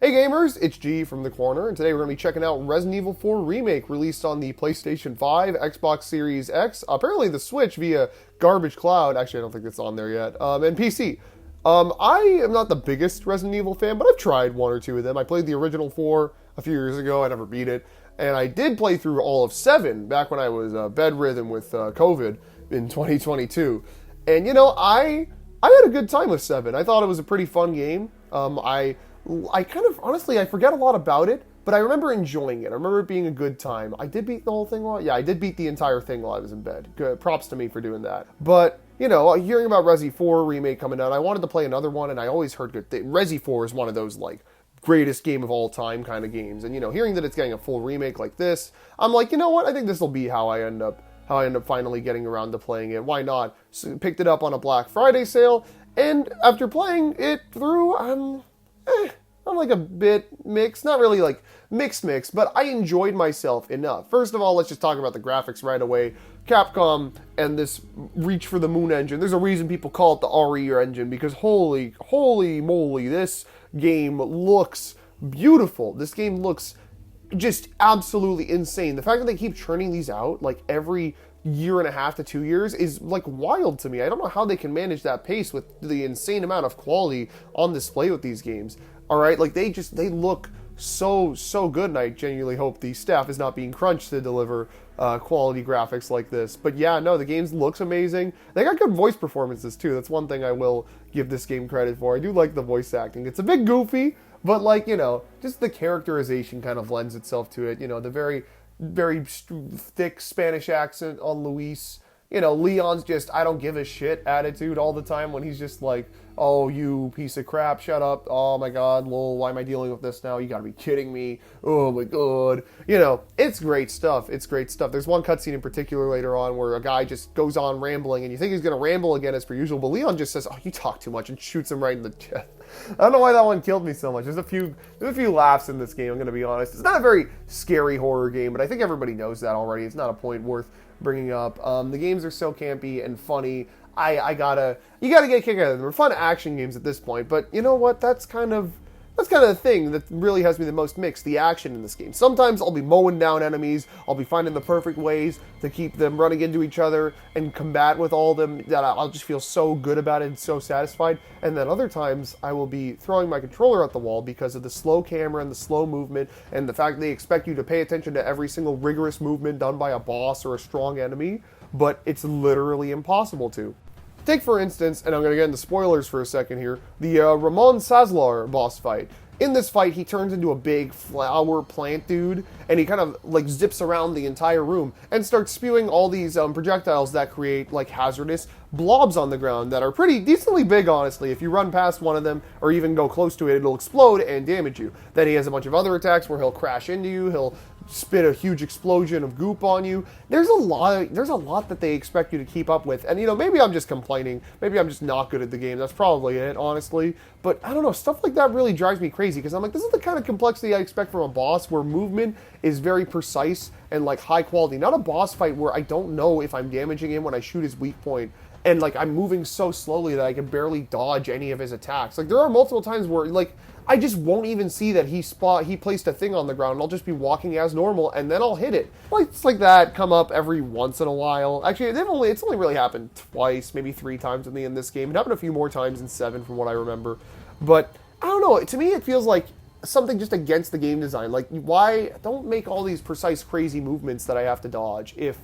Hey gamers, it's G from the corner, and today we're going to be checking out Resident Evil 4 Remake, released on the PlayStation 5, Xbox Series X, apparently the Switch via Garbage Cloud, actually I don't think it's on there yet, and PC. I am not the biggest Resident Evil fan, but I've tried one or two of them. I played the original 4 a few years ago, I never beat it, and I did play through all of 7 back when I was bedridden with COVID in 2022. And you know, I had a good time with 7. I thought it was a pretty fun game. I kind of, honestly, I forget a lot about it, but I remember enjoying it. I remember it being a good time. I did beat the whole thing yeah, I did beat the entire thing while I was in bed. Good, props to me for doing that. But, you know, hearing about Resi 4 Remake coming out, I wanted to play another one, and I always heard good things. Resi 4 is one of those, like, greatest game of all time kind of games. And, you know, hearing that it's getting a full remake like this, I'm like, you know what, I think this will be how I end up finally getting around to playing it. Why not? So, picked it up on a Black Friday sale, and after playing it through, I'm like a bit mixed, not really like mixed, but I enjoyed myself enough. First of all, let's just talk about the graphics right away. Capcom and this Reach for the Moon engine, there's a reason people call it the RE engine, because holy moly, this game looks beautiful. This game looks just absolutely insane. The fact that they keep churning these out like every year and a half to 2 years is like wild to me. I don't know how they can manage that pace with the insane amount of quality on display with these games. All right, like they look so good, and I genuinely hope the staff is not being crunched to deliver quality graphics like this. But yeah, no, the game looks amazing. They got good voice performances too. That's one thing I will give this game credit for. I do like the voice acting. It's a bit goofy, but like, you know, just the characterization kind of lends itself to it. You know, the very thick Spanish accent on Luis. You know, Leon's just, I don't give a shit attitude all the time when he's just like, oh, you piece of crap, shut up. Oh my god, lol, why am I dealing with this now? You gotta be kidding me. Oh my god. You know, it's great stuff. It's great stuff. There's one cutscene in particular later on where a guy just goes on rambling, and you think he's gonna ramble again as per usual, but Leon just says, oh, you talk too much, and shoots him right in the chest. I don't know why that one killed me so much. There's a few laughs in this game, I'm gonna be honest. It's not a very scary horror game, but I think everybody knows that already. It's not a point worth bringing up. The games are so campy and funny. You gotta get a kick out of them. They're fun action games at this point, but you know what? That's kind of the thing that really has me the most mixed, the action in this game. Sometimes I'll be mowing down enemies, I'll be finding the perfect ways to keep them running into each other and combat with all of them, that I'll just feel so good about it and so satisfied. And then other times I will be throwing my controller at the wall because of the slow camera and the slow movement and the fact that they expect you to pay attention to every single rigorous movement done by a boss or a strong enemy, but it's literally impossible to. Take, for instance, and I'm going to get into spoilers for a second here, the Ramon Sazlar boss fight. In this fight, he turns into a big flower plant dude, and he kind of like zips around the entire room and starts spewing all these projectiles that create like hazardous blobs on the ground that are pretty decently big, honestly. If you run past one of them or even go close to it, it'll explode and damage you. Then he has a bunch of other attacks where he'll crash into you, he'll spit a huge explosion of goop on you. There's a lot that they expect you to keep up with. And you know, maybe I'm just complaining, maybe I'm just not good at the game. That's probably it, honestly. But I don't know, stuff like that really drives me crazy, because I'm like, this is the kind of complexity I expect from a boss, where movement is very precise and like high quality. Not a boss fight where I don't know if I'm damaging him when I shoot his weak point, and like I'm moving so slowly that I can barely dodge any of his attacks. Like there are multiple times where like I just won't even see that he placed a thing on the ground. I'll just be walking as normal, and then I'll hit it. Fights like that come up every once in a while. Actually, it's only really happened twice, maybe 3 times in this game. It happened a few more times in 7 from what I remember. But I don't know, to me it feels like something just against the game design. Like, why don't make all these precise crazy movements that I have to dodge if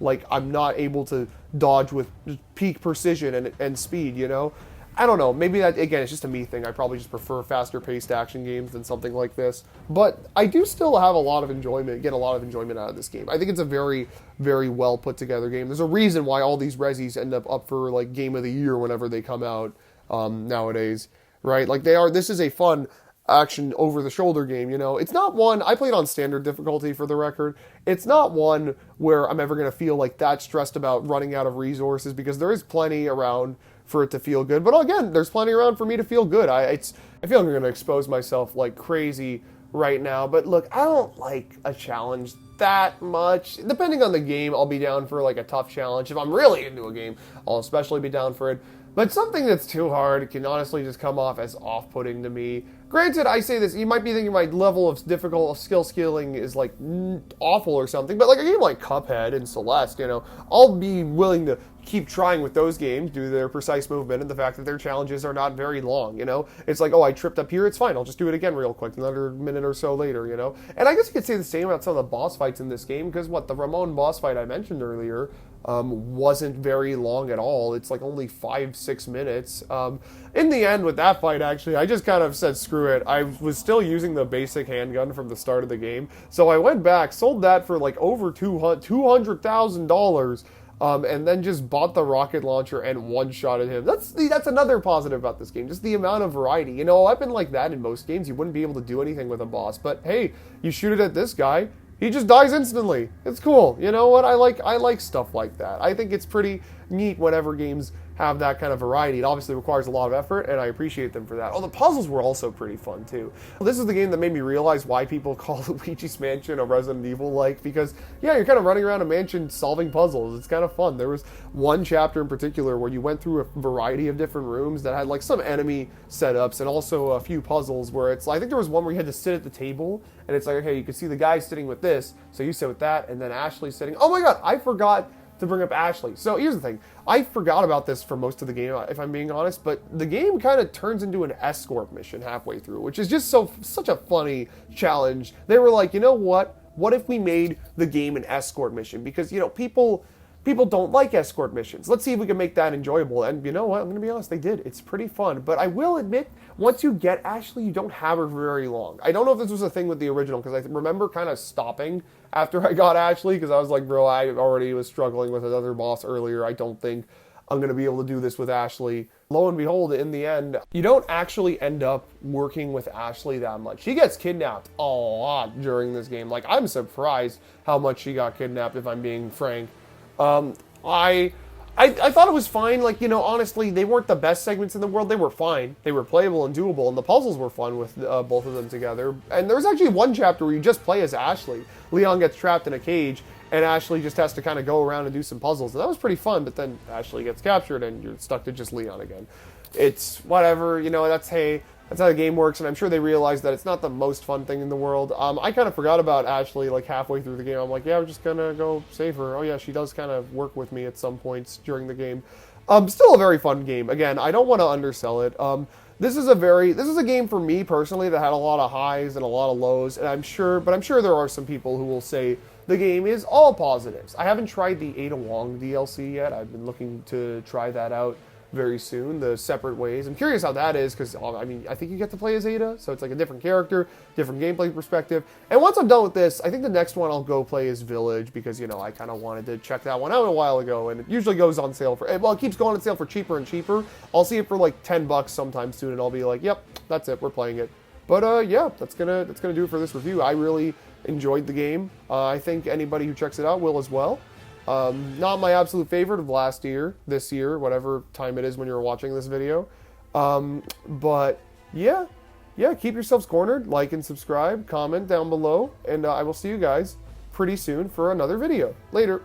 like I'm not able to dodge with peak precision and speed, you know? I don't know, maybe that, again, it's just a me thing. I probably just prefer faster paced action games than something like this. But I do still have a lot of enjoyment, get a lot of enjoyment out of this game. I think it's a very, very well put together game. There's a reason why all these Resis end up for like Game of the Year whenever they come out nowadays, right? Like this is a fun action over-the-shoulder game, you know? It's not one, I played on standard difficulty for the record, it's not one where I'm ever going to feel like that stressed about running out of resources, because there is plenty around for it to feel good. But again, there's plenty around for me to feel good. I feel I'm going to expose myself like crazy right now, but look, I don't like a challenge that much. Depending on the game, I'll be down for like a tough challenge. If I'm really into a game, I'll especially be down for it. But something that's too hard can honestly just come off as off-putting to me. Granted, I say this, you might be thinking my level of difficult skill scaling is like awful or something, but like a game like Cuphead and Celeste, you know, I'll be willing to keep trying with those games due to their precise movement and the fact that their challenges are not very long, you know? It's like, oh, I tripped up here, it's fine, I'll just do it again real quick, another minute or so later, you know? And I guess you could say the same about some of the boss fights in this game, because what, the Ramon boss fight I mentioned earlier, wasn't very long at all. It's like only 5-6 minutes. In the end, with that fight, actually, I just kind of said, screw it. I was still using the basic handgun from the start of the game. So I went back, sold that for like over $200,000, and then just bought the rocket launcher and one-shotted him. That's another positive about this game, just the amount of variety. You know, a weapon like that in most games, you wouldn't be able to do anything with a boss. But hey, you shoot it at this guy, he just dies instantly. It's cool. You know what? I like stuff like that. I think it's pretty neat whenever games have that kind of variety. It obviously requires a lot of effort, and I appreciate them for that. Oh, the puzzles were also pretty fun, too. This is the game that made me realize why people call Luigi's Mansion a Resident Evil-like, because, yeah, you're kind of running around a mansion solving puzzles. It's kind of fun. There was one chapter in particular where you went through a variety of different rooms that had, like, some enemy setups and also a few puzzles where it's, I think there was one where you had to sit at the table, and it's like, okay, you can see the guy sitting with this, so you sit with that, and then Ashley sitting. Oh my god, I forgot to bring up Ashley. So here's the thing. I forgot about this for most of the game, if I'm being honest, but the game kind of turns into an escort mission halfway through, which is just such a funny challenge. They were like, you know what? What if we made the game an escort mission? Because, you know, people don't like escort missions. Let's see if we can make that enjoyable. And you know what? I'm going to be honest, they did. It's pretty fun. But I will admit, once you get Ashley, you don't have her for very long. I don't know if this was a thing with the original, because I remember kind of stopping after I got Ashley, because I was like, bro, I already was struggling with another boss earlier. I don't think I'm going to be able to do this with Ashley. Lo and behold, in the end, you don't actually end up working with Ashley that much. She gets kidnapped a lot during this game. Like, I'm surprised how much she got kidnapped, if I'm being frank. I thought it was fine. Like, you know, honestly, they weren't the best segments in the world. They were fine. They were playable and doable, and the puzzles were fun with both of them together. And there was actually one chapter where you just play as Ashley. Leon gets trapped in a cage, and Ashley just has to kind of go around and do some puzzles. And that was pretty fun, but then Ashley gets captured, and you're stuck to just Leon again. It's whatever, you know, that's how the game works, and I'm sure they realize that it's not the most fun thing in the world. I kind of forgot about Ashley, like, halfway through the game. I'm like, yeah, we're just gonna go save her. Oh, yeah, she does kind of work with me at some points during the game. Still a very fun game. Again, I don't want to undersell it. This is a game for me, personally, that had a lot of highs and a lot of lows, and I'm sure there are some people who will say the game is all positives. I haven't tried the Ada Wong DLC yet. I've been looking to try that out very soon, the separate ways. I'm curious how that is, because, I mean, I think you get to play as Ada, so it's like a different character, different gameplay perspective. And once I'm done with this, I think the next one I'll go play is Village, because, you know, I kind of wanted to check that one out a while ago, and it usually goes on sale for, well, it keeps going on sale for cheaper and cheaper. I'll see it for like $10 sometime soon, and I'll be like, yep, that's it, we're playing it. But, yeah, that's gonna do it for this review. I really enjoyed the game. I think anybody who checks it out will as well. Not my absolute favorite of last year, this year, whatever time it is when you're watching this video. But yeah, keep yourselves cornered, like and subscribe, comment down below, and I will see you guys pretty soon for another video. Later.